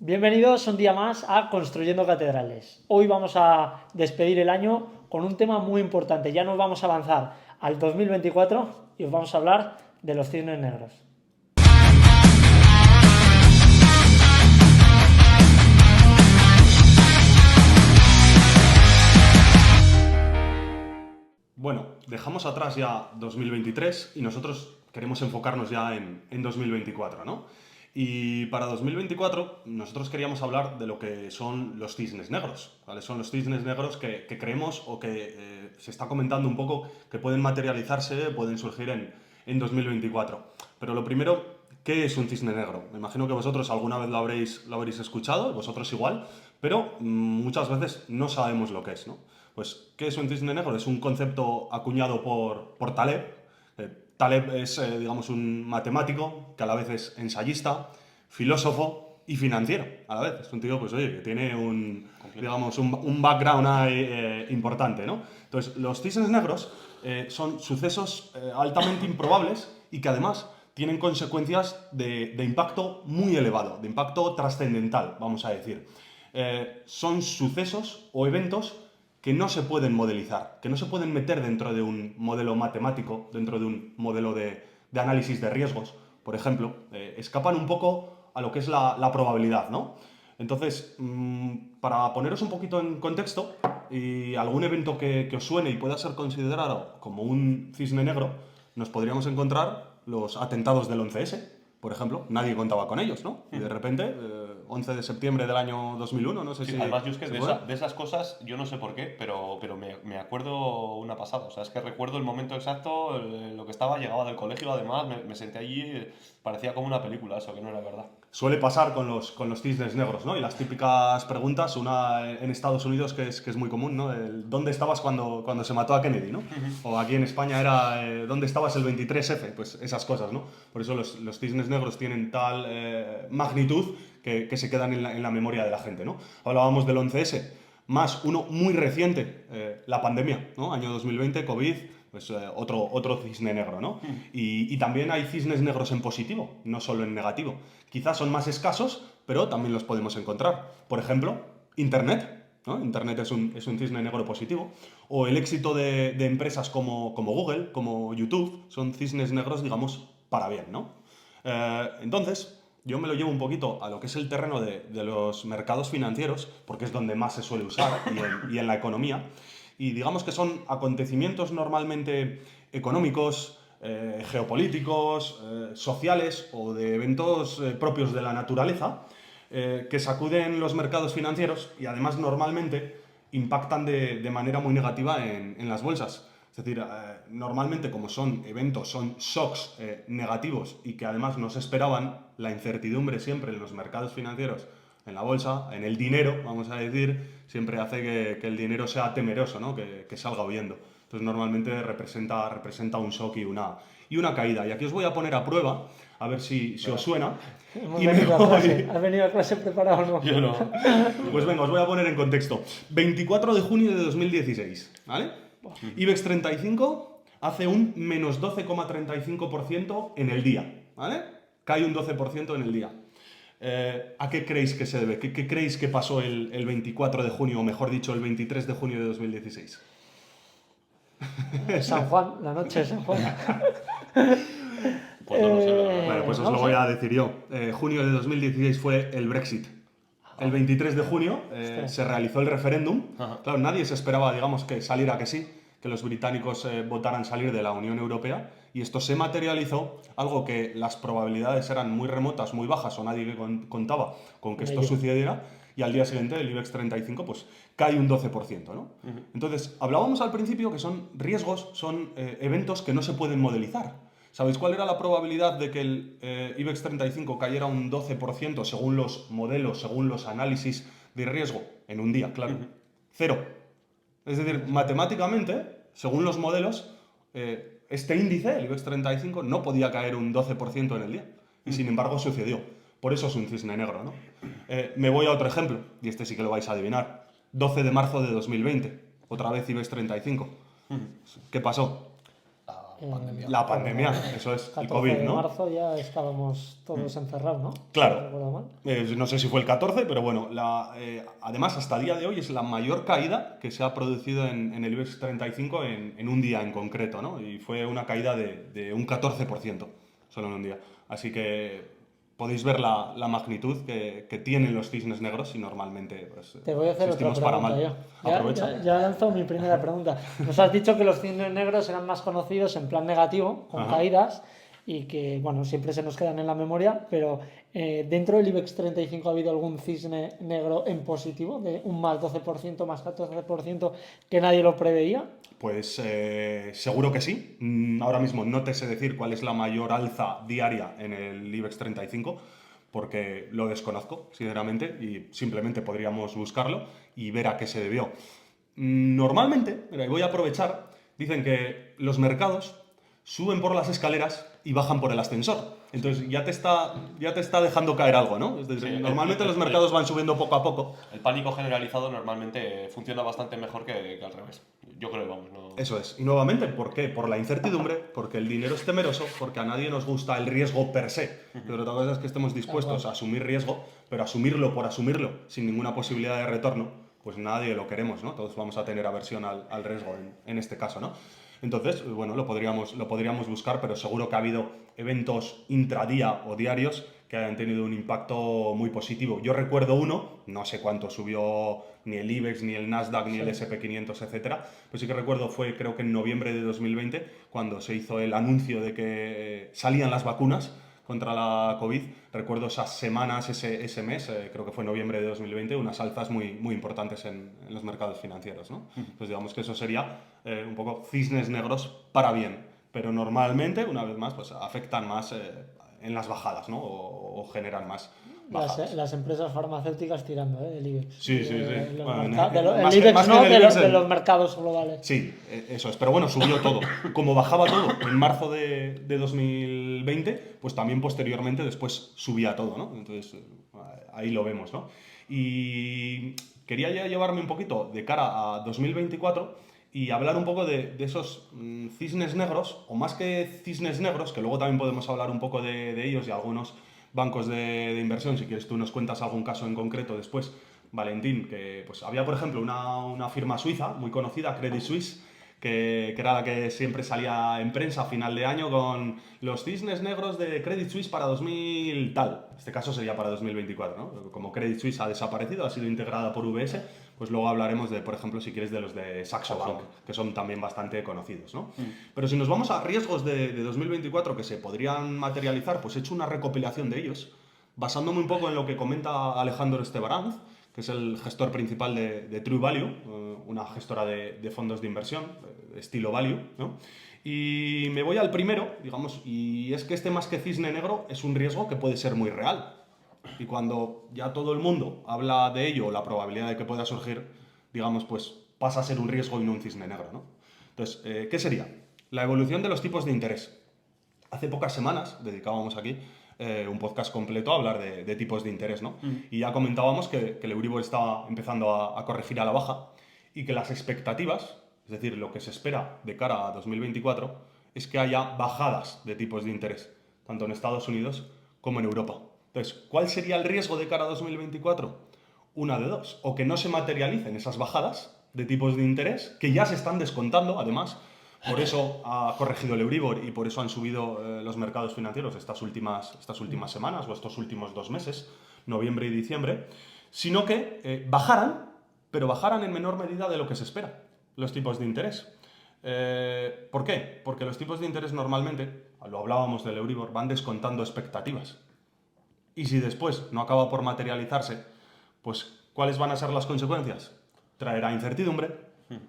Bienvenidos un día más a Construyendo Catedrales. Hoy vamos a despedir el año con un tema muy importante. Ya nos vamos a avanzar al 2024 y os vamos a hablar de los cisnes negros. Bueno, dejamos atrás ya 2023 y nosotros queremos enfocarnos ya en 2024, ¿no? Y para 2024 nosotros queríamos hablar de lo que son los cisnes negros. ¿Cuáles son los cisnes negros que creemos o que se está comentando un poco que pueden materializarse, pueden surgir en 2024? Pero lo primero, ¿qué es un cisne negro? Me imagino que vosotros alguna vez lo habréis escuchado, vosotros igual, pero muchas veces no sabemos lo que es, ¿no? Pues, ¿qué es un cisne negro? Es un concepto acuñado por Taleb. Taleb es, digamos, un matemático que a la vez es ensayista, filósofo y financiero. A la vez, es un tío, pues oye, que tiene digamos, un background ahí, importante, ¿no? Entonces, los cisnes negros son sucesos altamente improbables y que además tienen consecuencias de impacto muy elevado, de impacto trascendental, vamos a decir. Son sucesos o eventos que no se pueden modelizar, que no se pueden meter dentro de un modelo matemático, dentro de un modelo de análisis de riesgos, por ejemplo, escapan un poco a lo que es la probabilidad, ¿no? Entonces, para poneros un poquito en contexto, y algún evento que os suene y pueda ser considerado como un cisne negro, nos podríamos encontrar los atentados del 11S, por ejemplo. Nadie contaba con ellos, ¿no? Y de repente, 11 de septiembre del año 2001, no sé Sí, si... además, yo es que ¿se de, fue? de esas cosas, yo no sé por qué, pero me acuerdo una pasada. O sea, es que recuerdo el momento exacto, lo que estaba, llegaba del colegio, además, me senté allí, parecía como una película, eso que no era verdad. Suele pasar con los cisnes negros, ¿no? Y las típicas preguntas, una en Estados Unidos que es muy común, ¿no? ¿Dónde estabas cuando se mató a Kennedy, ¿no? O aquí en España era ¿dónde estabas el 23F? Pues esas cosas, ¿no? Por eso los cisnes negros tienen tal magnitud que se quedan en la memoria de la gente, ¿no? Hablábamos del 11S, más uno muy reciente, la pandemia, ¿no? Año 2020, COVID, pues otro cisne negro, ¿no? Y también hay cisnes negros en positivo, no solo en negativo. Quizás son más escasos, pero también los podemos encontrar. Por ejemplo, Internet, ¿no? Internet es un cisne negro positivo. O el éxito de empresas como Google, como YouTube, son cisnes negros, digamos, para bien, ¿no? Entonces, yo me lo llevo un poquito a lo que es el terreno de los mercados financieros, porque es donde más se suele usar, y en la economía. Y digamos que son acontecimientos normalmente económicos, geopolíticos, sociales o de eventos propios de la naturaleza que sacuden los mercados financieros y además normalmente impactan de manera muy negativa en las bolsas. Es decir, normalmente como son eventos, son shocks negativos y que además no se esperaban, la incertidumbre siempre en los mercados financieros, en la bolsa, en el dinero, vamos a decir, siempre hace que el dinero sea temeroso, ¿no? Que salga huyendo. Entonces normalmente representa un shock y una caída. Y aquí os voy a poner a prueba, a ver si os suena. Hemos Y me venido a clase. voy... ¿Has venido a clase preparado o no? Yo no. Pues venga, os voy a poner en contexto. 24 de junio de 2016, ¿vale? IBEX 35 hace un menos 12,35% en el día, ¿vale? Cae un 12% en el día. ¿A qué creéis que se debe? ¿Qué creéis que pasó el 24 de junio, o mejor dicho, el 23 de junio de 2016? San Juan, la noche de San Juan. Pues no lo sé, la verdad. Bueno, pues os No lo sé. voy a decir yo. Junio de 2016 fue el Brexit. El 23 de junio Ostras. se realizó el referéndum. Ajá. Claro, nadie se esperaba, digamos, que saliera que sí, que los británicos votaran salir de la Unión Europea. Y esto se materializó, algo que las probabilidades eran muy remotas, muy bajas, o nadie que contaba con que esto Ello. sucediera. Y al día siguiente el IBEX 35 pues cae un 12%, ¿no? Entonces, hablábamos al principio que son riesgos, son eventos que no se pueden modelizar. ¿Sabéis cuál era la probabilidad de que el IBEX 35 cayera un 12% según los modelos, según los análisis de riesgo? En un día, claro. Cero. Es decir, matemáticamente, según los modelos, este índice, el IBEX 35, no podía caer un 12% en el día. Y sin embargo sucedió. Por eso es un cisne negro, ¿no? Me voy a otro ejemplo, y este sí que lo vais a adivinar. 12 de marzo de 2020, otra vez IBEX 35. ¿Qué pasó? La pandemia, eso es, el 14 COVID, de ¿no? marzo ya estábamos todos encerrados, ¿no? Claro. Si no recuerdo mal. No sé si fue el 14, pero bueno, además hasta el día de hoy es la mayor caída que se ha producido en el IBEX 35 en un día en concreto, ¿no? Y fue una caída de un 14% solo en un día. Así que podéis ver la magnitud que tienen los cisnes negros y normalmente pues, Te voy a hacer otra existimos para pregunta mal. yo. Aprovecha. Ya he lanzado mi primera pregunta. Nos has dicho que los cisnes negros eran más conocidos en plan negativo, con Ajá. caídas, y que, bueno, siempre se nos quedan en la memoria, pero dentro del IBEX 35 ha habido algún cisne negro en positivo, de un más 12%, más 14%, que nadie lo preveía. Pues seguro que sí. Ahora mismo no te sé decir cuál es la mayor alza diaria en el IBEX 35, porque lo desconozco, sinceramente, y simplemente podríamos buscarlo y ver a qué se debió. Normalmente, mira, y voy a aprovechar, dicen que los mercados suben por las escaleras y bajan por el ascensor. Entonces ya te está dejando caer algo, ¿no? Es decir, Sí, normalmente los mercados van subiendo poco a poco. El pánico generalizado normalmente funciona bastante mejor que al revés. Yo creo, vamos, no... Eso es. Y nuevamente, ¿por qué? Por la incertidumbre, porque el dinero es temeroso, porque a nadie nos gusta el riesgo per se. Pero otra cosa es que estemos dispuestos a asumir riesgo, pero asumirlo por asumirlo, sin ninguna posibilidad de retorno, pues nadie lo queremos, ¿no? Todos vamos a tener aversión al riesgo en este caso, ¿no? Entonces, bueno, lo podríamos buscar, pero seguro que ha habido eventos intradía o diarios que hayan tenido un impacto muy positivo. Yo recuerdo uno, no sé cuánto subió ni el IBEX, ni el Nasdaq, ni el SP500, etcétera, pero sí que recuerdo fue, creo que en noviembre de 2020, cuando se hizo el anuncio de que salían las vacunas contra la COVID. Recuerdo esas semanas, ese mes, creo que fue noviembre de 2020, unas alzas muy importantes en los mercados financieros, ¿no? Pues digamos que eso sería un poco cisnes negros para bien, pero normalmente, una vez más, pues afectan más en las bajadas, ¿no? O generan más bajadas. Las empresas farmacéuticas tirando, del IBEX. Sí, sí, sí. El Más IBEX que no, del IBEX, de los mercados globales. Sí, eso es. Pero bueno, subió todo. Como bajaba todo en marzo de 2020, pues también posteriormente después subía todo, ¿no? Entonces, ahí lo vemos, ¿no? Y quería ya llevarme un poquito de cara a 2024 y hablar un poco de esos cisnes negros, o más que cisnes negros, que luego también podemos hablar un poco de ellos y algunos bancos de inversión. Si quieres tú nos cuentas algún caso en concreto después, Valentín, que pues había por ejemplo una firma suiza muy conocida, Credit Suisse, que era la que siempre salía en prensa a final de año con los cisnes negros de Credit Suisse para 2000 tal. En este caso sería para 2024, ¿no? Como Credit Suisse ha desaparecido, ha sido integrada por UBS, pues luego hablaremos de, por ejemplo, si quieres, de los de Saxo Bank, que son también bastante conocidos, ¿no? Pero si nos vamos a riesgos de 2024 que se podrían materializar, pues he hecho una recopilación de ellos, basándome un poco en lo que comenta Alejandro Estebaranz, que es el gestor principal de True Value, una gestora de fondos de inversión, estilo Value, ¿no? Y me voy al primero, digamos, y es que este más que cisne negro es un riesgo que puede ser muy real. Y cuando ya todo el mundo habla de ello, la probabilidad de que pueda surgir, digamos, pues pasa a ser un riesgo y no un cisne negro, ¿no? Entonces, ¿qué sería? La evolución de los tipos de interés. Hace pocas semanas dedicábamos aquí un podcast completo a hablar de tipos de interés, ¿no? Y ya comentábamos que el Euribor estaba empezando a corregir a la baja y que las expectativas, es decir, lo que se espera de cara a 2024, es que haya bajadas de tipos de interés, tanto en Estados Unidos como en Europa. Entonces, ¿cuál sería el riesgo de cara a 2024? Una de dos, o que no se materialicen esas bajadas de tipos de interés, que ya se están descontando, además. Por eso ha corregido el Euribor y por eso han subido los mercados financieros estas últimas semanas o estos últimos 2 meses, noviembre y diciembre, sino que bajaran, pero bajaran en menor medida de lo que se espera, los tipos de interés. ¿Por qué? Porque los tipos de interés normalmente, lo hablábamos del Euribor, van descontando expectativas. Y si después no acaba por materializarse, pues ¿cuáles van a ser las consecuencias? Traerá incertidumbre,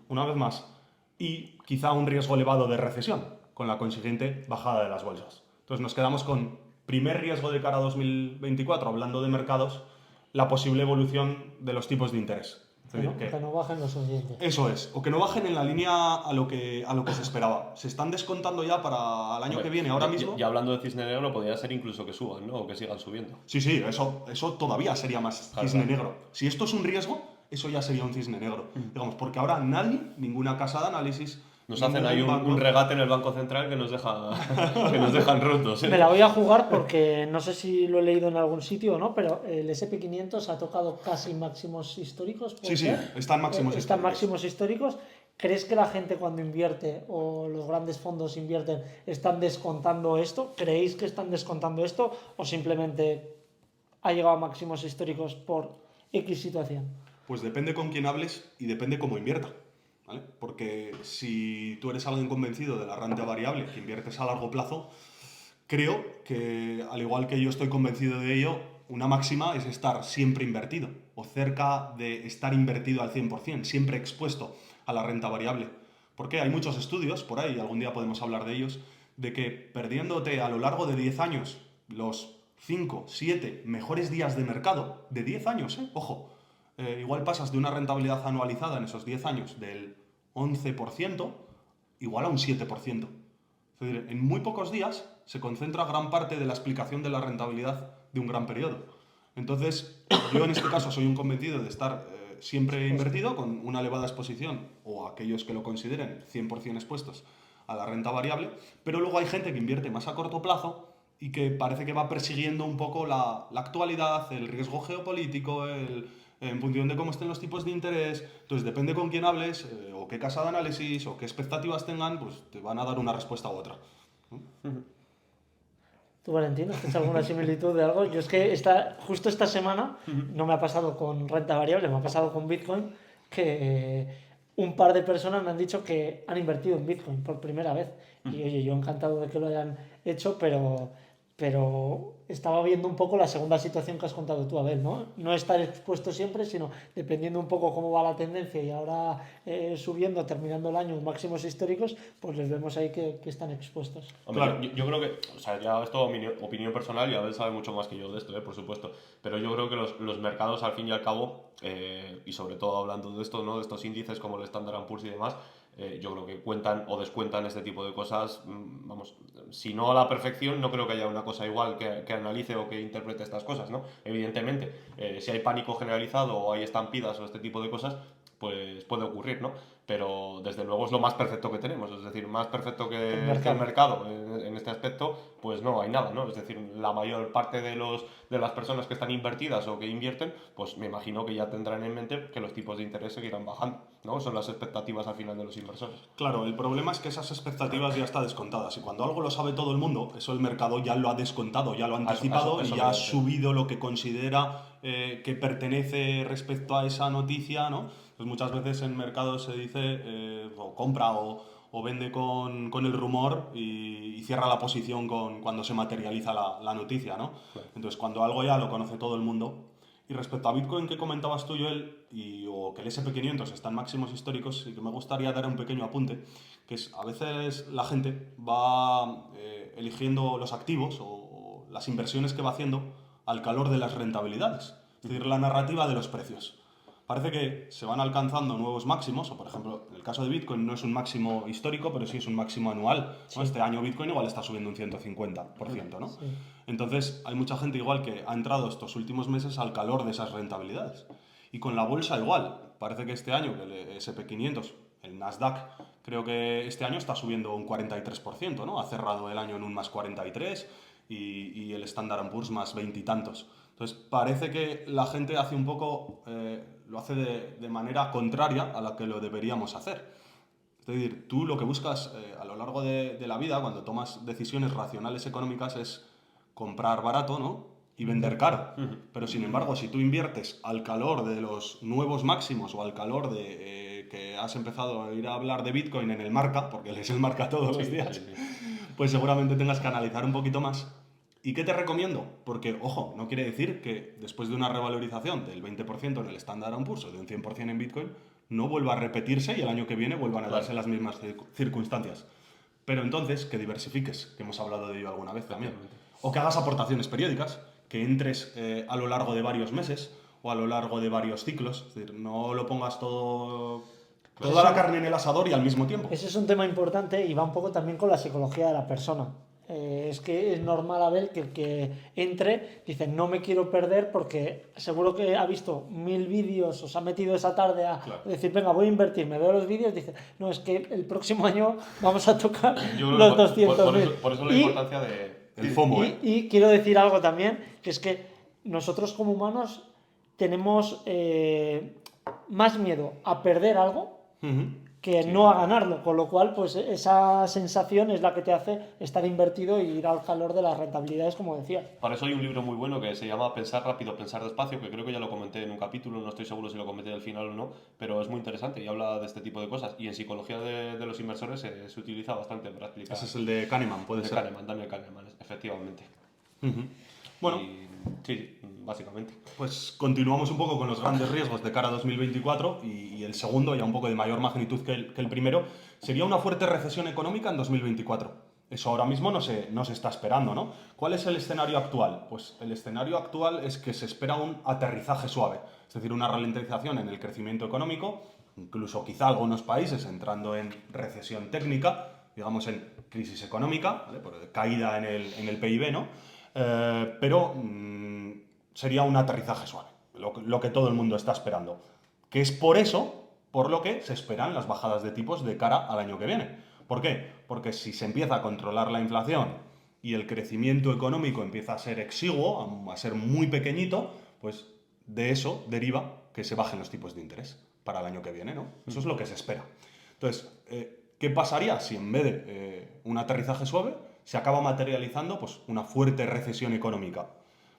una vez más, y quizá un riesgo elevado de recesión, con la consiguiente bajada de las bolsas. Entonces nos quedamos con primer riesgo de cara a 2024, hablando de mercados, la posible evolución de los tipos de interés. Que no bajen los suficientes. Eso es, o que no bajen en la línea a lo que se esperaba. Se están descontando ya para el año que viene, ahora mismo. Y hablando de cisne negro, podría ser incluso que suban, ¿no? O que sigan subiendo. Sí, eso todavía sería más cisne negro. Si esto es un riesgo, eso ya sería un cisne negro. Digamos, porque ahora nadie, ninguna casa de análisis, Nos hacen ahí Ningún banco. un regate en el Banco Central que nos dejan rotos. Me la voy a jugar porque no sé si lo he leído en algún sitio o no, pero el SP500 ha tocado casi máximos históricos. ¿Puede Sí, ser? están máximos Están históricos. máximos históricos. ¿Crees que la gente cuando invierte o los grandes fondos invierten están descontando esto? ¿Creéis que están descontando esto o simplemente ha llegado a máximos históricos por X situación? Pues depende con quién hables y depende cómo invierta, ¿vale? Porque si tú eres alguien convencido de la renta variable, que inviertes a largo plazo, creo que, al igual que yo estoy convencido de ello, una máxima es estar siempre invertido o cerca de estar invertido al 100%, siempre expuesto a la renta variable. Porque hay muchos estudios, por ahí, algún día podemos hablar de ellos, de que perdiéndote a lo largo de 10 años los 5, 7 mejores días de mercado, de 10 años, ojo, igual pasas de una rentabilidad anualizada en esos 10 años del 11%, igual a un 7%. Es decir, en muy pocos días se concentra gran parte de la explicación de la rentabilidad de un gran periodo. Entonces, yo en este caso soy un convencido de estar siempre invertido con una elevada exposición, o aquellos que lo consideren 100% expuestos a la renta variable, pero luego hay gente que invierte más a corto plazo y que parece que va persiguiendo un poco la actualidad, el riesgo geopolítico, en función de cómo estén los tipos de interés. Entonces, depende con quién hables, o qué casa de análisis, o qué expectativas tengan, pues te van a dar una respuesta u otra. ¿Tú, Valentín, tienes alguna similitud de algo? Yo es que justo esta semana no me ha pasado con renta variable, me ha pasado con Bitcoin, que un par de personas me han dicho que han invertido en Bitcoin por primera vez. Y oye, yo encantado de que lo hayan hecho, pero estaba viendo un poco la segunda situación que has contado tú, Abel, ¿no? No estar expuesto siempre, sino dependiendo un poco cómo va la tendencia y ahora subiendo, terminando el año en máximos históricos, pues les vemos ahí que están expuestos. Hombre, Claro. yo creo que, o sea, ya esto opinión personal y Abel sabe mucho más que yo de esto, por supuesto, pero yo creo que los mercados al fin y al cabo, y sobre todo hablando de esto, ¿no? De estos índices como el Standard & Poor's y demás, yo creo que cuentan o descuentan este tipo de cosas, vamos, si no a la perfección, no creo que haya una cosa igual que analice o que interprete estas cosas, ¿no? Evidentemente, si hay pánico generalizado o hay estampidas o este tipo de cosas, pues puede ocurrir, ¿no? Pero desde luego es lo más perfecto que tenemos, es decir, más perfecto que el mercado en este aspecto, pues no hay nada, ¿no? Es decir, la mayor parte de las personas que están invertidas o que invierten, pues me imagino que ya tendrán en mente que los tipos de interés seguirán bajando, ¿no? Son las expectativas al final de los inversores. Claro, el problema es que esas expectativas ya están descontadas y cuando algo lo sabe todo el mundo, eso el mercado ya lo ha descontado, ya lo ha anticipado eso y ya ha me parece. subido lo que considera que pertenece respecto a esa noticia, ¿no? Pues muchas veces en mercado se dice o compra o vende con el rumor y cierra la posición cuando se materializa la noticia, ¿no? Claro. Entonces, cuando algo ya lo conoce todo el mundo. Y respecto a Bitcoin que comentabas tú, Joel, o que el SP500 está en máximos históricos, sí que me gustaría dar un pequeño apunte, que es a veces la gente va eligiendo los activos o las inversiones que va haciendo al calor de las rentabilidades, es decir, la narrativa de los precios. Parece que se van alcanzando nuevos máximos, o por ejemplo, en el caso de Bitcoin no es un máximo histórico, pero sí es un máximo anual, ¿no? Sí. Este año Bitcoin igual está subiendo un 150%, ¿no? Sí. Entonces, hay mucha gente igual que ha entrado estos últimos meses al calor de esas rentabilidades. Y con la bolsa igual. Parece que este año, el SP500, el Nasdaq, creo que este año está subiendo un 43%, ¿no? Ha cerrado el año en un más 43 y el Standard & Poor's más 20 y tantos. Entonces, parece que la gente hace un poco, lo hace de manera contraria a la que lo deberíamos hacer. Es decir, tú lo que buscas a lo largo de la vida, cuando tomas decisiones racionales económicas, es comprar barato, ¿no? Y vender caro. Pero sin embargo, si tú inviertes al calor de los nuevos máximos o al calor de que has empezado a ir a hablar de Bitcoin en el marca, porque lees el marca todos los días, Sí. pues seguramente tengas que analizar un poquito más. ¿Y qué te recomiendo? Porque, ojo, no quiere decir que después de una revalorización del 20% en el Standard & Poor's o de un 100% en Bitcoin, no vuelva a repetirse y el año que viene vuelvan a darse las mismas circunstancias. Pero entonces, que diversifiques, que hemos hablado de ello alguna vez también. O que hagas aportaciones periódicas, que entres a lo largo de varios meses o a lo largo de varios ciclos. Es decir, no lo pongas toda la carne en el asador y al mismo tiempo. Ese es un tema importante y va un poco también con la psicología de la persona. Es que es normal, Abel, que el que entre dice no me quiero perder porque seguro que ha visto 1000 vídeos o se ha metido esa tarde a Claro. decir venga voy a invertir, me veo los vídeos, dice no, es que el próximo año vamos a tocar Yo creo los que 200.000. por eso la importancia de... El FOMO, Y quiero decir algo también, que es que nosotros como humanos tenemos más miedo a perder algo que Sí. no a ganarlo, con lo cual pues esa sensación es la que te hace estar invertido y ir al calor de las rentabilidades, como decías. Para eso hay un libro muy bueno que se llama Pensar rápido, pensar despacio, que creo que ya lo comenté en un capítulo, no estoy seguro si lo comenté al final o no, pero es muy interesante y habla de este tipo de cosas. Y en psicología de los inversores se utiliza bastante para explicar. Ese es el de Kahneman, puede De ser. Kahneman, Daniel Kahneman, efectivamente. Bueno, Y, sí, básicamente. pues continuamos un poco con los grandes riesgos de cara a 2024 y el segundo, ya un poco de mayor magnitud que el primero, sería una fuerte recesión económica en 2024. Eso ahora mismo no se está esperando, ¿no? ¿Cuál es el escenario actual? Pues el escenario actual es que se espera un aterrizaje suave, es decir, una ralentización en el crecimiento económico, incluso quizá algunos países entrando en recesión técnica, digamos en crisis económica, ¿vale? Por caída en el PIB, ¿no? Pero sería un aterrizaje suave, lo que todo el mundo está esperando. Que es por eso, por lo que se esperan las bajadas de tipos de cara al año que viene. ¿Por qué? Porque si se empieza a controlar la inflación y el crecimiento económico empieza a ser exiguo, a ser muy pequeñito, pues de eso deriva que se bajen los tipos de interés para el año que viene, ¿no? Eso es lo que se espera. Entonces, ¿qué pasaría si en vez de un aterrizaje suave se acaba materializando pues, una fuerte recesión económica?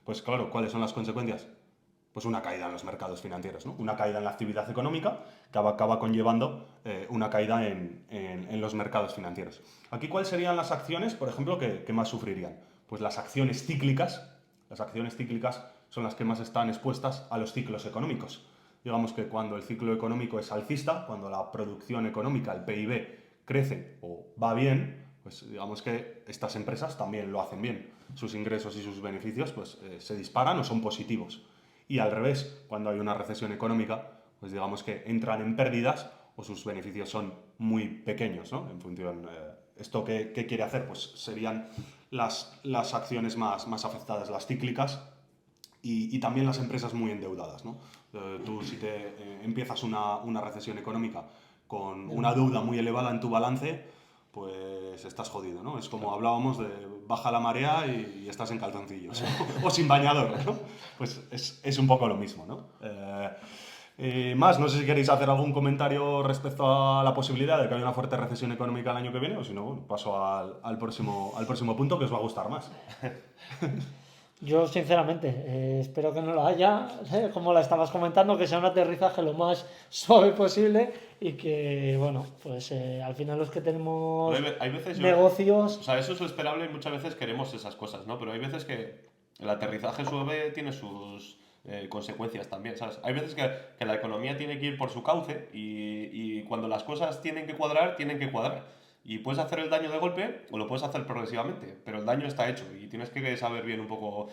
Pues claro, ¿cuáles son las consecuencias? Pues una caída en los mercados financieros, ¿no? Una caída en la actividad económica que acaba conllevando una caída en los mercados financieros. Aquí, ¿cuáles serían las acciones, por ejemplo, que más sufrirían? Pues las acciones cíclicas. Las acciones cíclicas son las que más están expuestas a los ciclos económicos. Digamos que cuando el ciclo económico es alcista, cuando la producción económica, el PIB, crece o va bien, pues digamos que estas empresas también lo hacen bien. Sus ingresos y sus beneficios pues, se disparan o son positivos. Y al revés, cuando hay una recesión económica, pues digamos que entran en pérdidas o sus beneficios son muy pequeños, ¿no? En función, ¿esto qué quiere hacer? Pues serían las acciones más afectadas, las cíclicas, y también las empresas muy endeudadas, ¿no? Tú si empiezas una recesión económica con una deuda muy elevada en tu balance, pues estás jodido, ¿no? Es como hablábamos de baja la marea y estás en calzoncillos, ¿no? O sin bañador, ¿no? Pues es un poco lo mismo, ¿no? No sé si queréis hacer algún comentario respecto a la posibilidad de que haya una fuerte recesión económica el año que viene, o si no, bueno, paso al próximo punto que os va a gustar más. Yo, sinceramente, espero que no lo haya, como la estabas comentando, que sea un aterrizaje lo más suave posible y que, bueno, pues al final los que tenemos Hay veces negocios... O sea, eso es lo esperable y muchas veces queremos esas cosas, ¿no? Pero hay veces que el aterrizaje suave tiene sus consecuencias también, ¿sabes? Hay veces que la economía tiene que ir por su cauce y cuando las cosas tienen que cuadrar, tienen que cuadrar. Y puedes hacer el daño de golpe o lo puedes hacer progresivamente, pero el daño está hecho y tienes que saber bien un poco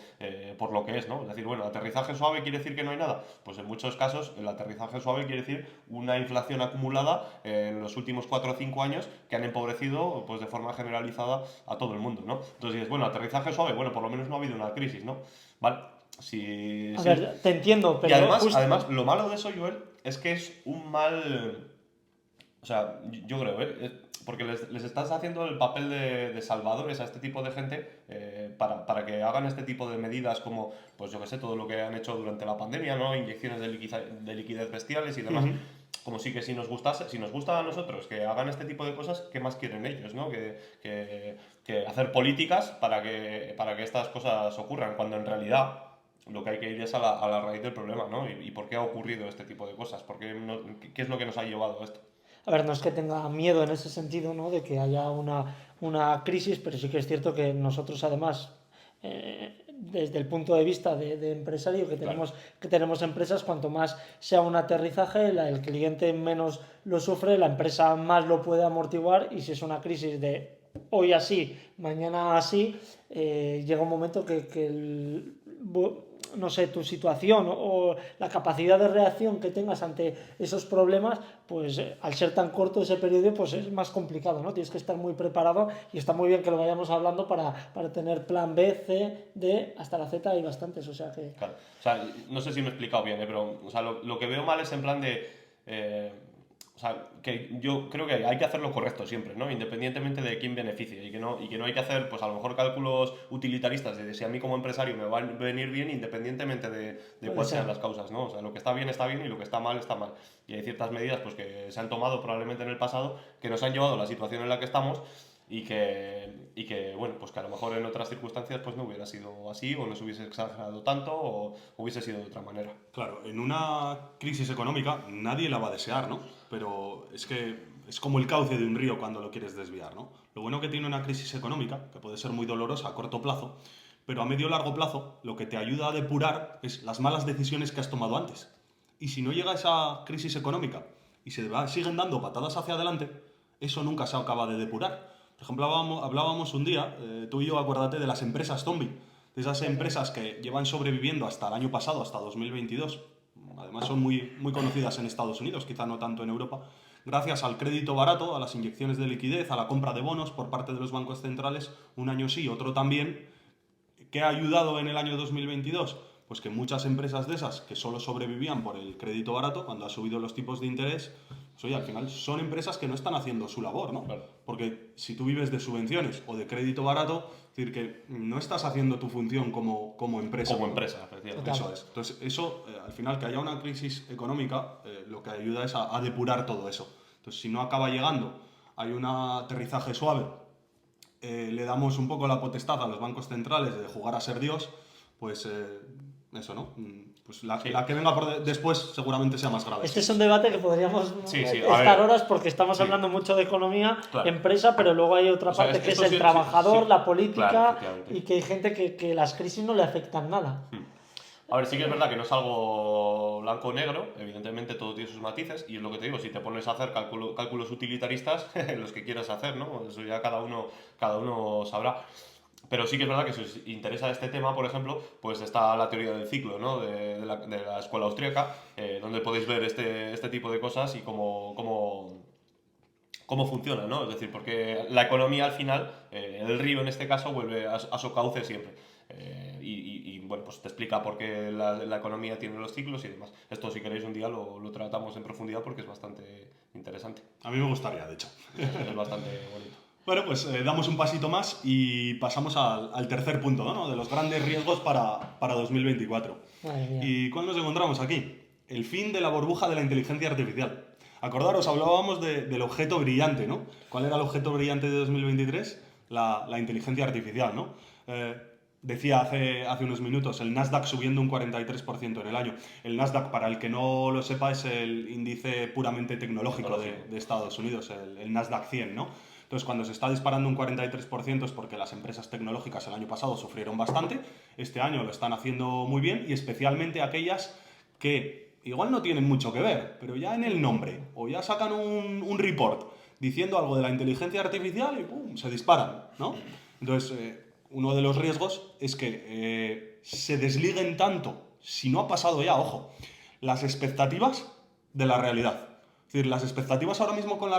por lo que es, ¿no? Es decir, bueno, aterrizaje suave quiere decir que no hay nada. Pues en muchos casos el aterrizaje suave quiere decir una inflación acumulada en los últimos 4 o 5 años que han empobrecido pues de forma generalizada a todo el mundo, ¿no? Entonces dices, bueno, aterrizaje suave, bueno, por lo menos no ha habido una crisis, ¿no? Vale. A ver, te entiendo, pero Y además, lo malo de eso, Joel, es que es un mal... O sea, yo creo, porque les estás haciendo el papel de salvadores a este tipo de gente para que hagan este tipo de medidas como, pues yo qué sé, todo lo que han hecho durante la pandemia, ¿no? Inyecciones de liquidez bestiales y demás. Como sí que si nos gusta a nosotros que hagan este tipo de cosas, ¿qué más quieren ellos, ¿no? Que hacer políticas para que estas cosas ocurran, cuando en realidad lo que hay que ir es a la raíz del problema, ¿no? Y por qué ha ocurrido este tipo de cosas, qué es lo que nos ha llevado a esto. A ver, no es que tenga miedo en ese sentido, ¿no? De que haya una crisis, pero sí que es cierto que nosotros además, desde el punto de vista de empresario, que tenemos empresas, cuanto más sea un aterrizaje, el cliente menos lo sufre, la empresa más lo puede amortiguar, y si es una crisis de hoy así, mañana así, llega un momento que no sé, tu situación o la capacidad de reacción que tengas ante esos problemas, pues al ser tan corto ese periodo, pues es más complicado, ¿no? Tienes que estar muy preparado y está muy bien que lo vayamos hablando para tener plan B, C, D, hasta la Z hay bastantes, o sea que... Claro. O sea, no sé si me he explicado bien, pero o sea, lo que veo mal es en plan de... o sea, que yo creo que hay que hacer lo correcto siempre, ¿no? Independientemente de quién beneficie y que no hay que hacer, pues a lo mejor cálculos utilitaristas de si a mí como empresario me va a venir bien independientemente de cuáles sean las causas, ¿no? O sea, lo que está bien y lo que está mal está mal. Y hay ciertas medidas pues que se han tomado probablemente en el pasado que nos han llevado a la situación en la que estamos y que, bueno, pues que a lo mejor en otras circunstancias pues no hubiera sido así o no se hubiese exagerado tanto o hubiese sido de otra manera. Claro, en una crisis económica nadie la va a desear, ¿no? Pero es que es como el cauce de un río cuando lo quieres desviar, ¿no? Lo bueno que tiene una crisis económica, que puede ser muy dolorosa a corto plazo, pero a medio o largo plazo lo que te ayuda a depurar es las malas decisiones que has tomado antes. Y si no llega esa crisis económica y siguen dando patadas hacia adelante, eso nunca se acaba de depurar. Por ejemplo, hablábamos un día, tú y yo, acuérdate de las empresas zombie, de esas empresas que llevan sobreviviendo hasta el año pasado, hasta 2022. Además son muy, muy conocidas en Estados Unidos, quizá no tanto en Europa, gracias al crédito barato, a las inyecciones de liquidez, a la compra de bonos por parte de los bancos centrales, un año sí, otro también. ¿Qué ha ayudado en el año 2022? Pues que muchas empresas de esas que solo sobrevivían por el crédito barato, cuando ha subido los tipos de interés, pues oye, al final son empresas que no están haciendo su labor, ¿no? Claro. Porque si tú vives de subvenciones o de crédito barato, es decir, que no estás haciendo tu función como empresa. Como empresa, efectivamente. Eso es. Entonces, eso, al final, que haya una crisis económica, lo que ayuda es a depurar todo eso. Entonces, si no acaba llegando, hay un aterrizaje suave, le damos un poco la potestad a los bancos centrales de jugar a ser Dios, pues eso, ¿no? Pues la que venga después seguramente sea más grave. Este es un debate que podríamos Sí, a estar ver. horas porque estamos Sí. hablando mucho de economía, Claro. empresa, pero luego hay otra O sea, parte que es esto el sí- trabajador, sí. la política Claro, efectivamente. y que hay gente que las crisis no le afectan nada. A ver, sí que es verdad que no es algo blanco o negro, evidentemente todo tiene sus matices, y es lo que te digo, si te pones a hacer cálculos utilitaristas, los que quieras hacer, ¿no? Eso ya cada uno sabrá. Pero sí que es verdad que si os interesa este tema, por ejemplo, pues está la teoría del ciclo, ¿no? de la escuela austríaca, donde podéis ver este tipo de cosas y cómo funciona, ¿no? Es decir, porque la economía al final, el río en este caso, vuelve a su cauce siempre. Bueno, pues te explica por qué la economía tiene los ciclos y demás. Esto, si queréis, un día lo tratamos en profundidad porque es bastante interesante. A mí me gustaría, de hecho. Es bastante bonito. Bueno, pues damos un pasito más y pasamos al tercer punto, ¿no? De los grandes riesgos para 2024. Madre mía. ¿Y cuál nos encontramos aquí? El fin de la burbuja de la inteligencia artificial. Acordaros, hablábamos del objeto brillante, ¿no? ¿Cuál era el objeto brillante de 2023? La inteligencia artificial, ¿no? Decía hace unos minutos, el Nasdaq subiendo un 43% en el año. El Nasdaq, para el que no lo sepa, es el índice puramente tecnológico de Estados Unidos, el Nasdaq 100, ¿no? Entonces, cuando se está disparando un 43% es porque las empresas tecnológicas el año pasado sufrieron bastante, este año lo están haciendo muy bien y especialmente aquellas que igual no tienen mucho que ver, pero ya en el nombre o ya sacan un report diciendo algo de la inteligencia artificial y ¡pum!, se disparan, ¿no? Entonces, uno de los riesgos es que se desliguen tanto, si no ha pasado ya, ojo, las expectativas de la realidad. Es decir, las expectativas ahora mismo con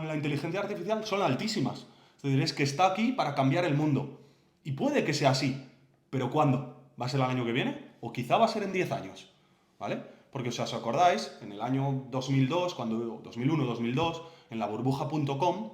la inteligencia artificial son altísimas. Es decir, es que está aquí para cambiar el mundo. Y puede que sea así, pero ¿cuándo? ¿Va a ser el año que viene? ¿O quizá va a ser en 10 años? ¿Vale? Porque si os acordáis, en el año 2002, 2001, 2002, en la burbuja.com,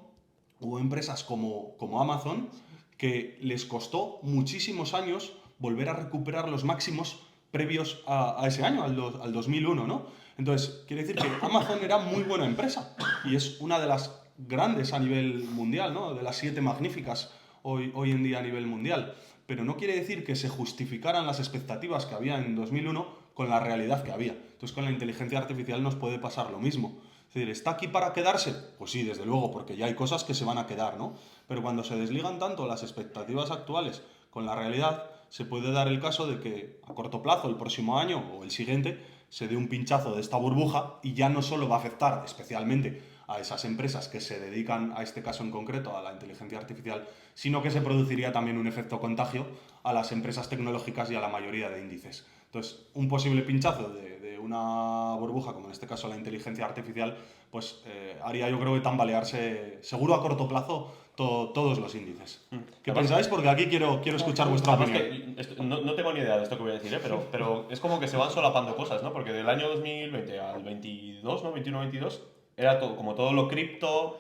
hubo empresas como Amazon que les costó muchísimos años volver a recuperar los máximos previos a ese año, al 2001, ¿no? Entonces, quiere decir que Amazon era muy buena empresa y es una de las grandes a nivel mundial, ¿no? De las 7 magníficas hoy en día a nivel mundial. Pero no quiere decir que se justificaran las expectativas que había en 2001 con la realidad que había. Entonces, con la inteligencia artificial nos puede pasar lo mismo. Es decir, ¿está aquí para quedarse? Pues sí, desde luego, porque ya hay cosas que se van a quedar, ¿no? Pero cuando se desligan tanto las expectativas actuales con la realidad, se puede dar el caso de que a corto plazo, el próximo año o el siguiente, se dé un pinchazo de esta burbuja y ya no solo va a afectar especialmente a esas empresas que se dedican a este caso en concreto, a la inteligencia artificial, sino que se produciría también un efecto contagio a las empresas tecnológicas y a la mayoría de índices. Entonces, un posible pinchazo de una burbuja, como en este caso la inteligencia artificial, pues haría yo creo que tambalearse, seguro a corto plazo, todos los índices. ¿Qué pensáis? Porque aquí quiero escuchar vuestra Además opinión. que no tengo ni idea de esto que voy a decir, pero es como que se van solapando cosas, ¿no? Porque del año 2020 al 22, ¿no? 21-22, era todo, como todo lo cripto,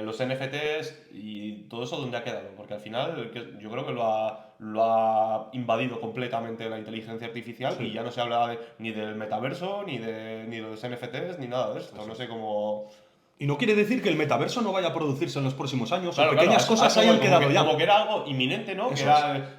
los NFTs y todo eso donde ha quedado. Porque al final yo creo que lo ha invadido completamente la inteligencia artificial y ya no se habla ni del metaverso, ni de los NFTs, ni nada de esto. No sé cómo... Y no quiere decir que el metaverso no vaya a producirse en los próximos años, Claro, o pequeñas cosas hayan quedado ya. Como que era algo inminente, ¿no? Eso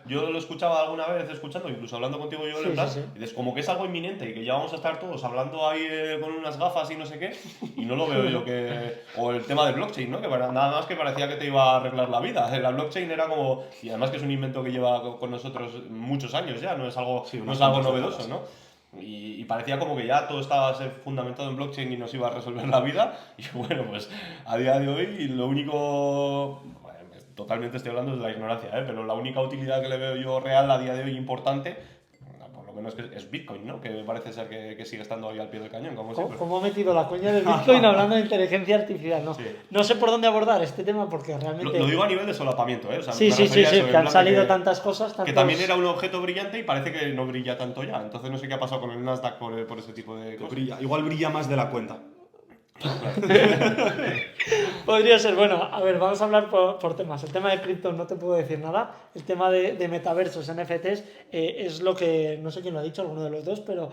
Yo lo escuchaba alguna vez, incluso hablando contigo yo, en plan, y dices, como que es algo inminente y que ya vamos a estar todos hablando ahí con unas gafas y no sé qué, y no lo veo yo que... O el tema del blockchain, ¿no? Que nada más que parecía que te iba a arreglar la vida. La blockchain era como... Y además que es un invento que lleva con nosotros muchos años ya, no es algo, no es algo novedoso, ¿no? Y parecía como que ya todo estaba fundamentado en blockchain y nos iba a resolver la vida. Y bueno, pues a día de hoy lo único, bueno, totalmente estoy hablando de la ignorancia, pero la única utilidad que le veo yo real a día de hoy importante, por lo menos es Bitcoin, ¿no? Que parece ser que sigue estando ahí al pie del cañón, como siempre. ¿Cómo he metido la coña del Bitcoin hablando de inteligencia artificial? No, Sí. no sé por dónde abordar este tema porque realmente... Lo digo a nivel de solapamiento, ¿eh? O sea, Sí, me sí, refería a eso, que en han plan salido que- tantas cosas, Que también era un objeto brillante y parece que no brilla tanto ya. Entonces no sé qué ha pasado con el Nasdaq por ese tipo de Que cosas. brilla, igual brilla más de la cuenta. Podría ser, bueno, a ver, vamos a hablar por temas. El tema de cripto no te puedo decir nada. El tema de metaversos, NFTs, es lo que, no sé quién lo ha dicho, alguno de los dos, pero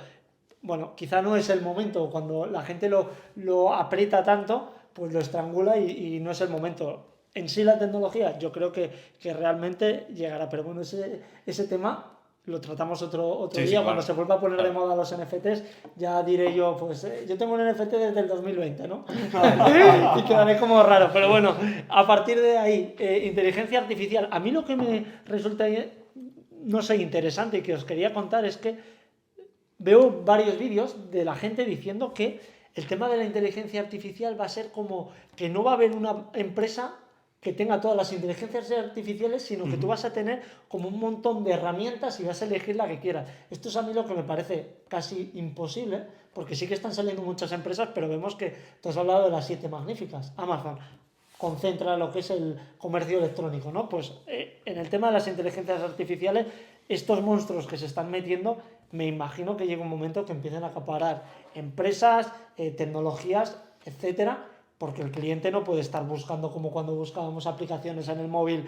bueno, quizá no es el momento. Cuando la gente lo aprieta tanto, pues lo estrangula y no es el momento. En sí la tecnología yo creo que realmente llegará, pero bueno, ese tema lo tratamos otro Sí, día, sí, cuando claro. se vuelva a poner de Claro. moda los NFTs, ya diré yo, pues yo tengo un NFT desde el 2020, ¿no? Y quedaré como raro, pero bueno, a partir de ahí, inteligencia artificial, a mí lo que me resulta, no sé, interesante y que os quería contar es que veo varios vídeos de la gente diciendo que el tema de la inteligencia artificial va a ser como que no va a haber una empresa que tenga todas las inteligencias artificiales, sino que tú vas a tener como un montón de herramientas y vas a elegir la que quieras. Esto es a mí lo que me parece casi imposible, porque sí que están saliendo muchas empresas, pero vemos que tú has hablado de las 7 magníficas. Amazon concentra lo que es el comercio electrónico, ¿no? Pues en el tema de las inteligencias artificiales, estos monstruos que se están metiendo, me imagino que llega un momento que empiecen a acaparar empresas, tecnologías, etcétera, porque el cliente no puede estar buscando como cuando buscábamos aplicaciones en el móvil,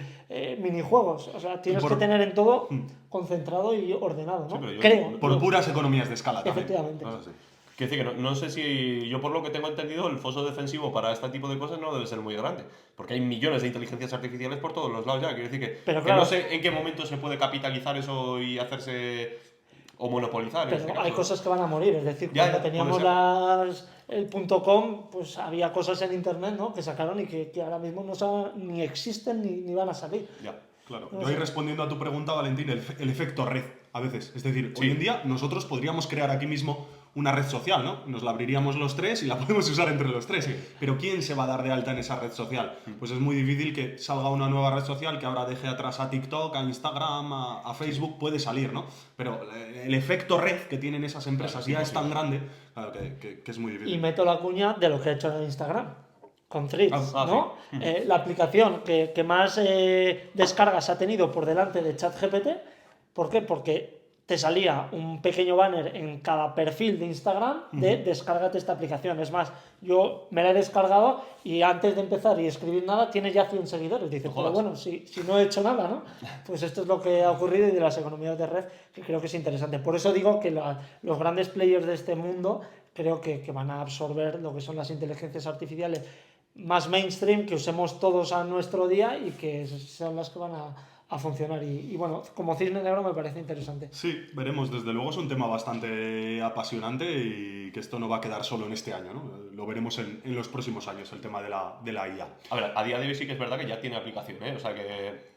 minijuegos. O sea, tienes que tener en todo concentrado y ordenado, ¿no? Sí, pero Creo. por puras economías de escala también. Efectivamente. Ah, sí. Quiero decir que no sé si yo por lo que tengo entendido el foso defensivo para este tipo de cosas no debe ser muy grande, porque hay millones de inteligencias artificiales por todos los lados ya. Quiero decir Pero que claro, no sé en qué momento se puede capitalizar eso y hacerse o monopolizar. En pero este hay caso. cosas que van a morir, es decir, Ya, cuando ya, teníamos puede el .com, pues había cosas en internet, ¿no?, que sacaron y que ahora mismo no saben, ni existen ni van a salir. Ya. Claro, No yo sé. ahí respondiendo a tu pregunta, Valentín, el efecto red, a veces. Es decir, Sí. hoy en día nosotros podríamos crear aquí mismo una red social, ¿no? Nos la abriríamos los tres y la podemos usar entre los tres. Pero ¿quién se va a dar de alta en esa red social? Pues es muy difícil que salga una nueva red social que ahora deje atrás a TikTok, a Instagram, a Facebook, puede salir, ¿no? Pero el efecto red que tienen esas empresas Claro, ya es tan grande, claro, que es muy difícil. Y meto la cuña de lo que he hecho en Instagram, con Threads, Ah, ¿no? sí. La aplicación que más descargas ha tenido por delante de ChatGPT. ¿Por qué? Porque te salía un pequeño banner en cada perfil de Instagram de descárgate esta aplicación. Es más, yo me la he descargado y antes de empezar y escribir nada tiene ya 100 seguidores. Dices, pero Jodas. bueno, si no he hecho nada, ¿no? Pues esto es lo que ha ocurrido y de las economías de red, que creo que es interesante. Por eso digo que los grandes players de este mundo creo que van a absorber lo que son las inteligencias artificiales más mainstream, que usemos todos a nuestro día y que son las que van a a funcionar. Y bueno, como cisne negro me parece interesante. Sí, veremos. Desde luego es un tema bastante apasionante y que esto no va a quedar solo en este año, ¿no? Lo veremos en los próximos años, el tema de la IA. A ver, a día de hoy sí que es verdad que ya tiene aplicación, ¿eh?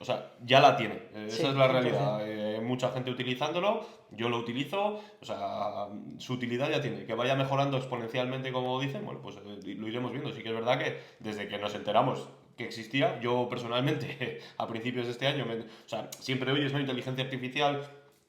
O sea, ya la tiene. Sí, Esa es la 100%. realidad. Mucha gente utilizándolo, yo lo utilizo, o sea, su utilidad ya tiene. Que vaya mejorando exponencialmente, como dicen, bueno, pues lo iremos viendo. Sí que es verdad que desde que nos enteramos que existía, yo personalmente, a principios de este año, o sea, siempre oyes, ¿no? Inteligencia artificial,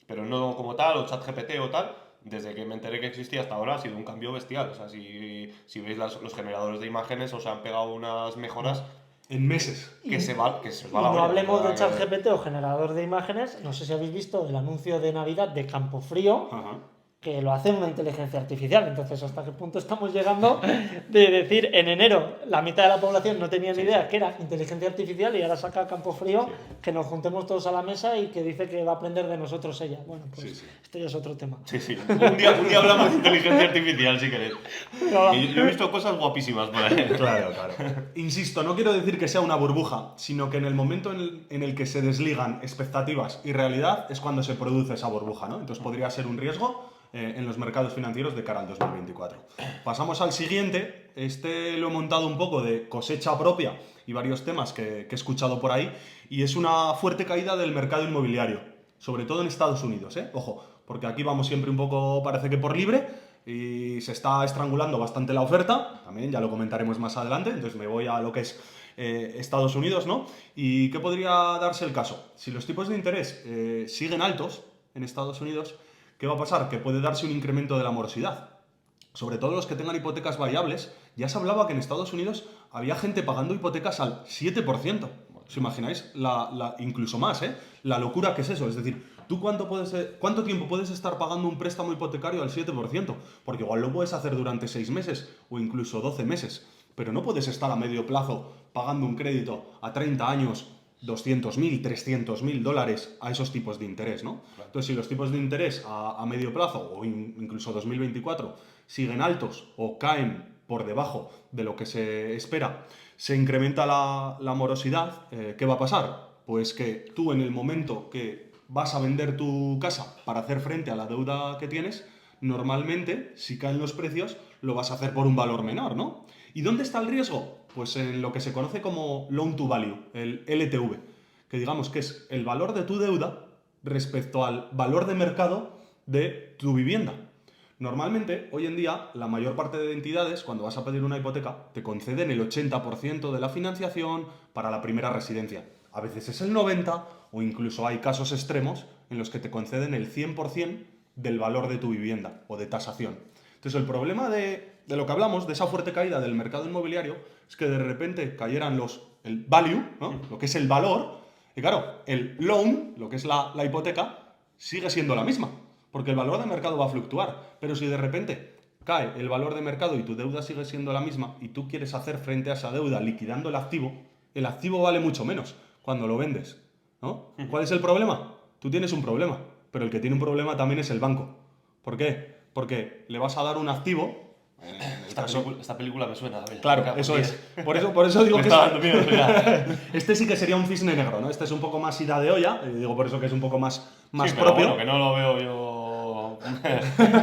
pero no como tal, o ChatGPT o tal. Desde que me enteré que existía hasta ahora ha sido un cambio bestial. O sea, si veis los generadores de imágenes, os han pegado unas mejoras En meses. que se va Y la no olla, hablemos la de verdad que- ChatGPT o generador de imágenes. No sé si habéis visto el anuncio de Navidad de Campofrío, Ajá. que lo hace una inteligencia artificial. Entonces, ¿hasta qué punto estamos llegando de decir en enero la mitad de la población no tenía ni idea que era inteligencia artificial y ahora saca Campofrío que nos juntemos todos a la mesa y que dice que va a aprender de nosotros ella? Bueno, pues Sí. esto ya es otro tema. Sí, sí. Un día hablamos de inteligencia artificial, si queréis. Pero, Y yo he visto cosas guapísimas por ahí. Claro, claro. Insisto, no quiero decir que sea una burbuja, sino que en el momento en el que se desligan expectativas y realidad es cuando se produce esa burbuja, ¿no? Entonces podría ser un riesgo en los mercados financieros de cara al 2024. Pasamos al siguiente. Este lo he montado un poco de cosecha propia y varios temas que he escuchado por ahí, y es una fuerte caída del mercado inmobiliario, sobre todo en Estados Unidos, ¿eh? Ojo, porque aquí vamos siempre un poco, parece que por libre, y se está estrangulando bastante la oferta, también ya lo comentaremos más adelante, entonces me voy a lo que es Estados Unidos, ¿no? ¿Y qué podría darse el caso? Si los tipos de interés siguen altos en Estados Unidos, ¿qué va a pasar? Que puede darse un incremento de la morosidad. Sobre todo los que tengan hipotecas variables. Ya se hablaba que en Estados Unidos había gente pagando hipotecas al 7%. ¿Os imagináis? Incluso más, ¿eh? La locura que es eso. Es decir, ¿tú cuánto tiempo puedes estar pagando un préstamo hipotecario al 7%? Porque igual lo puedes hacer durante 6 meses o incluso 12 meses. Pero no puedes estar a medio plazo pagando un crédito a 30 años 200.000, 300.000 dólares a esos tipos de interés, ¿no? Claro. Entonces, si los tipos de interés a medio plazo o incluso 2024 siguen altos o caen por debajo de lo que se espera, se incrementa la morosidad, ¿qué va a pasar? Pues que tú en el momento que vas a vender tu casa para hacer frente a la deuda que tienes, normalmente, si caen los precios, lo vas a hacer por un valor menor, ¿no? ¿Y dónde está el riesgo? Pues en lo que se conoce como loan to value, el LTV, que digamos que es el valor de tu deuda respecto al valor de mercado de tu vivienda. Normalmente, hoy en día, la mayor parte de entidades, cuando vas a pedir una hipoteca, te conceden el 80% de la financiación para la primera residencia. A veces es el 90%, o incluso hay casos extremos en los que te conceden el 100% del valor de tu vivienda o de tasación. Entonces, el problema de lo que hablamos, de esa fuerte caída del mercado inmobiliario, es que de repente cayeran el value, ¿no? Lo que es el valor, y claro, el loan, lo que es la hipoteca, sigue siendo la misma, porque el valor de mercado va a fluctuar. Pero si de repente cae el valor de mercado y tu deuda sigue siendo la misma y tú quieres hacer frente a esa deuda liquidando el activo vale mucho menos cuando lo vendes, ¿no? ¿Cuál es el problema? Tú tienes un problema, pero el que tiene un problema también es el banco. ¿Por qué? Porque le vas a dar un activo. Esta película me suena, Abel. Claro, Venga, eso pues, es. Por eso digo me que está dando miedo ya. este sí que sería un cisne negro, ¿no? Este es un poco más ida de olla, y digo por eso que es un poco más Sí, pero propio. bueno, que no lo veo yo...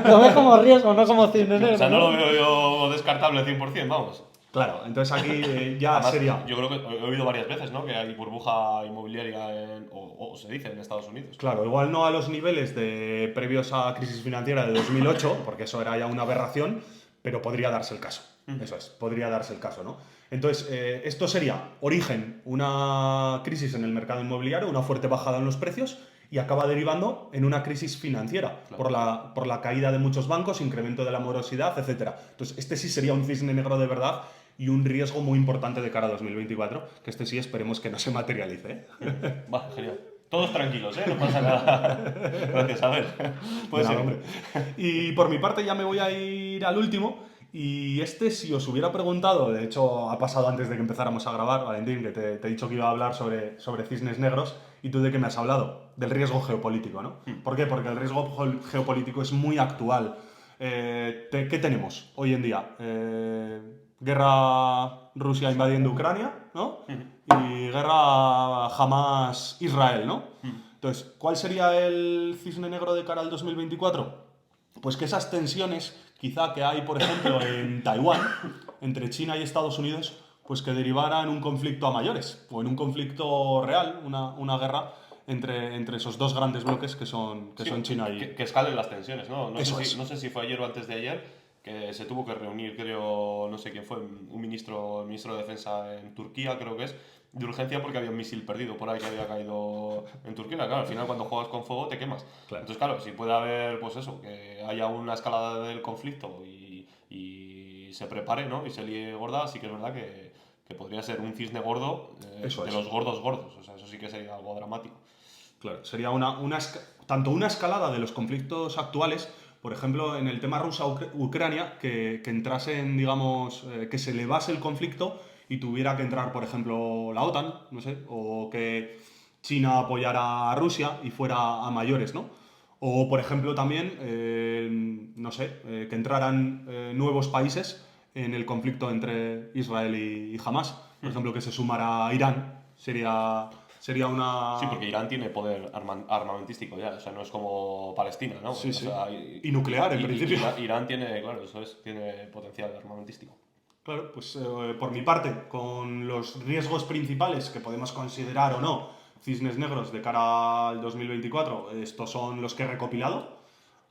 lo ves como riesgo, no como cisne negro. O sea, no ¿no? lo veo yo descartable 100%, vamos. Claro, entonces aquí ya Además, sería. yo creo que he oído varias veces, ¿no? Que hay burbuja inmobiliaria o se dice en Estados Unidos. Claro, igual no a los niveles previos a crisis financiera de 2008, porque eso era ya una aberración, pero podría darse el caso. Eso es, podría darse el caso, ¿no? Entonces, esto sería origen, una crisis en el mercado inmobiliario, una fuerte bajada en los precios, y acaba derivando en una crisis financiera, Claro. por la caída de muchos bancos, incremento de la morosidad, etc. Entonces, este sí sería un cisne negro de verdad y un riesgo muy importante de cara a 2024, que este sí esperemos que no se materialice, ¿eh? Va, genial. Todos tranquilos, ¿eh? No pasa nada. Gracias, Abel. Puede Nada, ser. hombre. Y por mi parte ya me voy a ir al último. Y este, si os hubiera preguntado, de hecho ha pasado antes de que empezáramos a grabar, Valentín, que te he dicho que iba a hablar sobre cisnes negros, y tú de qué me has hablado, del riesgo geopolítico, ¿no? ¿Por qué? Porque el riesgo geopolítico es muy actual. ¿Qué tenemos hoy en día? guerra Rusia invadiendo Ucrania, ¿no? Y guerra Hamas-Israel, ¿no? Entonces, ¿cuál sería el cisne negro de cara al 2024? Pues que esas tensiones, quizá que hay, por ejemplo, en Taiwán, entre China y Estados Unidos, pues que derivara en un conflicto a mayores, o en un conflicto real, una guerra entre esos dos grandes bloques que son China y... Que escalen las tensiones, ¿no? Eso es. No sé si fue ayer o antes de ayer, que se tuvo que reunir, creo, no sé quién fue, el ministro de Defensa en Turquía, creo que es, de urgencia porque había un misil perdido por ahí que había caído en Turquía. Claro, al final cuando juegas con fuego te quemas. Claro. Entonces, claro, si puede haber, pues eso, que haya una escalada del conflicto y se prepare, ¿no? Y se líe gorda, sí que es verdad que podría ser un cisne gordo Eso de es. los gordos gordos. O sea, eso sí que sería algo dramático. Claro, sería tanto una escalada de los conflictos actuales, por ejemplo, en el tema Rusia-Ucrania, que entrasen, digamos, que se elevase el conflicto y tuviera que entrar, por ejemplo, la OTAN, no sé, o que China apoyara a Rusia y fuera a mayores, ¿no? O, por ejemplo, también, no sé, que entraran nuevos países en el conflicto entre Israel y Hamas. Por ejemplo, que se sumara Irán. Sería una... Sí, porque Irán tiene poder armamentístico ya, o sea, no es como Palestina, ¿no? Sí, O sí. sea, Y nuclear, en principio. Irán tiene, claro, eso es, tiene potencial armamentístico. Claro, pues por mi parte, con los riesgos principales que podemos considerar o no cisnes negros de cara al 2024, estos son los que he recopilado.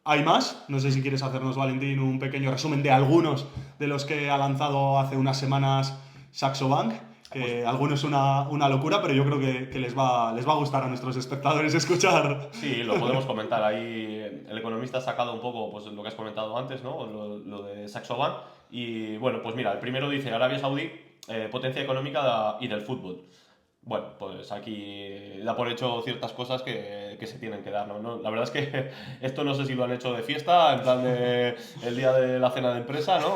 Hay más, no sé si quieres hacernos, Valentín, un pequeño resumen de algunos de los que ha lanzado hace unas semanas Saxo Bank. Que alguno es una locura, pero yo creo que les va a gustar a nuestros espectadores escuchar. Sí, lo podemos comentar. Ahí el economista ha sacado un poco pues, lo que has comentado antes, ¿no? Lo de Saxo Bank. Y bueno, pues mira, el primero dice Arabia Saudí, potencia económica y del fútbol. Bueno, pues aquí da por hecho ciertas cosas que se tienen que dar, ¿no? La verdad es que esto no sé si lo han hecho de fiesta, en plan de el día de la cena de empresa, ¿no?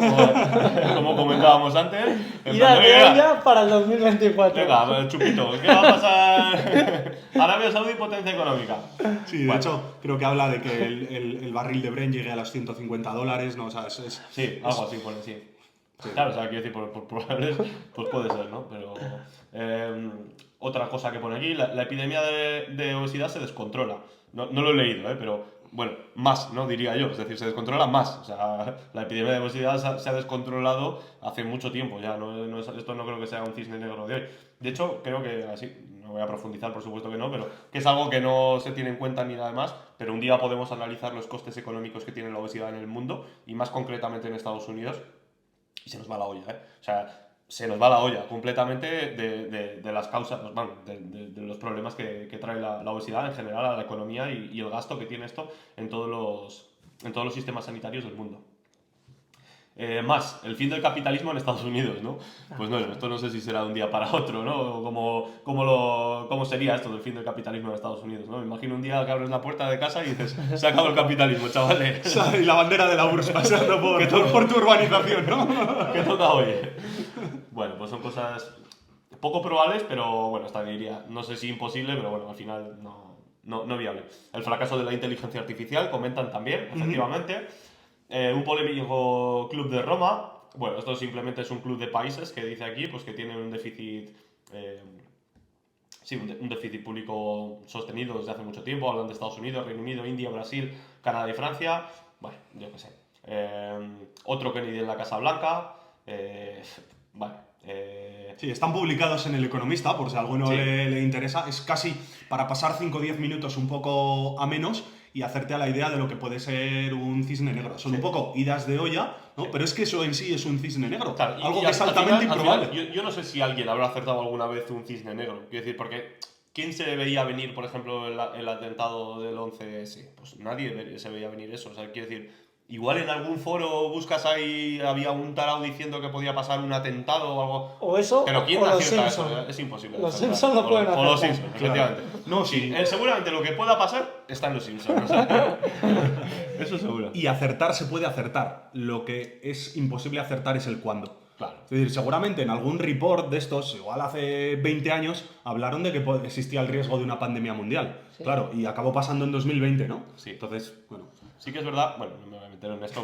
Como comentábamos antes. En Irá plan, de "Oiga, olla para el 2024. venga, chupito, ¿qué va a pasar? Arabia Saudí, potencia económica. Sí, de hecho, creo que habla de que el barril de Brent llegue a los $150, ¿no? O sea, Sí, algo así, pone, sí. Claro, o sea, quiero decir, por probables, pues puede ser, ¿no? Pero otra cosa que pone aquí, la epidemia de obesidad se descontrola. No lo he leído, pero bueno, más, ¿no? Diría yo, es decir, se descontrola más. O sea, la epidemia de obesidad se ha descontrolado hace mucho tiempo ya, esto no creo que sea un cisne negro de hoy. De hecho, creo que así, no voy a profundizar, por supuesto que no, pero que es algo que no se tiene en cuenta ni nada más, pero un día podemos analizar los costes económicos que tiene la obesidad en el mundo y más concretamente en Estados Unidos. Y se nos va la olla, ¿eh? O sea, se nos va la olla completamente de las causas, pues, bueno, de los problemas que trae la obesidad en general a la economía y el gasto que tiene esto en todos los sistemas sanitarios del mundo. Más, el fin del capitalismo en Estados Unidos, ¿no? Pues no, esto no sé si será de un día para otro, ¿no? ¿Cómo sería esto del fin del capitalismo en Estados Unidos, ¿no? Me imagino un día que abres la puerta de casa y dices, se ha acabado el capitalismo, chavales. y la bandera de la URSS pasando por tu urbanización, ¿no? ¿Qué toca hoy? Bueno, pues son cosas poco probables, pero bueno, hasta diría, no sé si imposible, pero bueno, al final no viable. El fracaso de la inteligencia artificial, comentan también, efectivamente. Un polémico club de Roma. Bueno, esto simplemente es un club de países que dice aquí pues que tienen un déficit un déficit público sostenido desde hace mucho tiempo. Hablan de Estados Unidos, Reino Unido, India, Brasil, Canadá y Francia. Bueno, yo qué sé. Otro Kennedy en la Casa Blanca. Sí, están publicados en El Economista, por si a alguno Sí. le interesa. Es casi para pasar 5 o 10 minutos un poco a menos y hacerte a la idea de lo que puede ser un cisne negro. Son un poco idas de olla, ¿no? Sí. Pero es que eso en sí es un cisne negro. Claro, Algo y que es al altamente final, improbable. yo no sé si alguien habrá acertado alguna vez un cisne negro. Quiero decir, porque ¿quién se veía venir, por ejemplo, el atentado del 11S? Pues nadie se veía venir eso. O sea, quiero decir, igual en algún foro buscas ahí, había un tarao diciendo que podía pasar un atentado o algo. O eso, Pero ¿quién o los acierta eso? Simpsons. Es imposible. Los acertar. Simpsons lo pueden O los acertar. Simpsons, Claro. efectivamente. No, sí. Seguramente lo que pueda pasar está en los Simpsons. O sea, eso seguro. Y acertar se puede acertar. Lo que es imposible acertar es el cuándo. Claro. Es decir, seguramente en algún report de estos, igual hace 20 años, hablaron de que existía el riesgo de una pandemia mundial. Sí. Claro, y acabó pasando en 2020, ¿no? Sí. Entonces, bueno. Sí que es verdad, bueno, no me voy a meter en esto.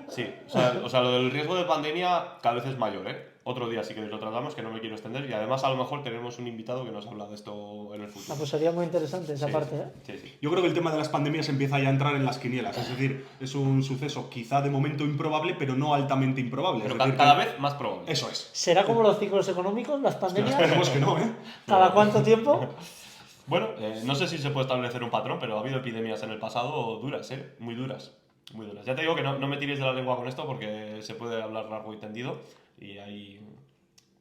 Sí, o sea, lo del riesgo de pandemia cada vez es mayor, ¿eh? Otro día sí que lo tratamos, que no me quiero extender, y además a lo mejor tenemos un invitado que nos habla de esto en el futuro. Pues sería muy interesante esa Sí, parte, ¿eh? sí, sí. Yo creo que el tema de las pandemias empieza ya a entrar en las quinielas, es decir, es un suceso quizá de momento improbable, pero no altamente improbable. Pero es decir, cada que- vez más probable. Eso es. ¿Será como los ciclos económicos, las pandemias? Esperemos que no, ¿eh? ¿Cada cuánto tiempo? Bueno, no sé si se puede establecer un patrón, pero ha habido epidemias en el pasado duras, ¿eh? Muy duras. Muy duras. Ya te digo que no me tires de la lengua con esto porque se puede hablar largo y tendido y ahí...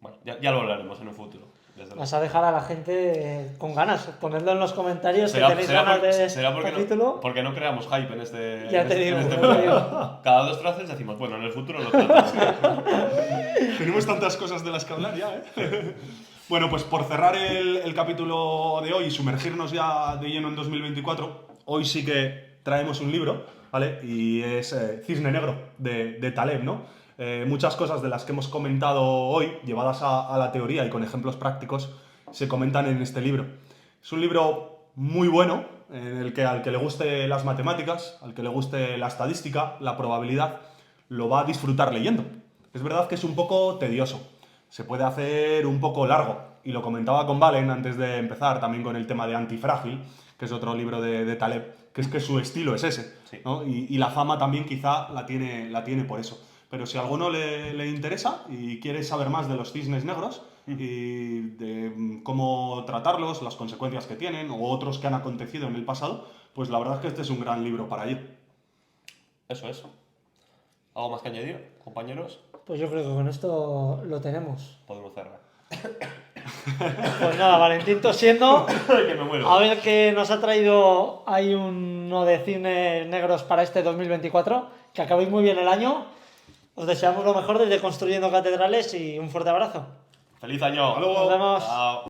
Bueno, ya lo hablaremos en un futuro. Desde Vas luego. a dejar a la gente con ganas. Ponedlo en los comentarios si tenéis ganas de será porque capítulo. porque no creamos hype en este, Ya en te este- digo, en este ya te programa. digo. Cada 2 frases decimos, bueno, en el futuro lo tratamos. Tenemos tantas cosas de las que hablar ya, ¿eh? Bueno, pues por cerrar el capítulo de hoy y sumergirnos ya de lleno en 2024, hoy sí que traemos un libro, ¿vale? Y es Cisne Negro, de Taleb, ¿no? Muchas cosas de las que hemos comentado hoy, llevadas a la teoría y con ejemplos prácticos, se comentan en este libro. Es un libro muy bueno, en el que al que le guste las matemáticas, al que le guste la estadística, la probabilidad, lo va a disfrutar leyendo. Es verdad que es un poco tedioso, se puede hacer un poco largo, y lo comentaba con Valen antes de empezar, también con el tema de Antifrágil, que es otro libro de Taleb, que es que su estilo es ese, Sí. ¿no? Y la fama también quizá la tiene por eso. Pero si a alguno le interesa y quiere saber más de los cisnes negros y de cómo tratarlos, las consecuencias que tienen o otros que han acontecido en el pasado, pues la verdad es que este es un gran libro para ir. Eso es. ¿Algo más que añadir, compañeros? Pues yo creo que con esto lo tenemos. Podemos cerrar. Pues nada, Valentín tosiendo. Que me muero. A ver qué nos ha traído ahí uno de cines negros para este 2024. Que acabéis muy bien el año. Os deseamos lo mejor desde Construyendo Catedrales y un fuerte abrazo. ¡Feliz año! Hasta luego. Nos vemos. Chao.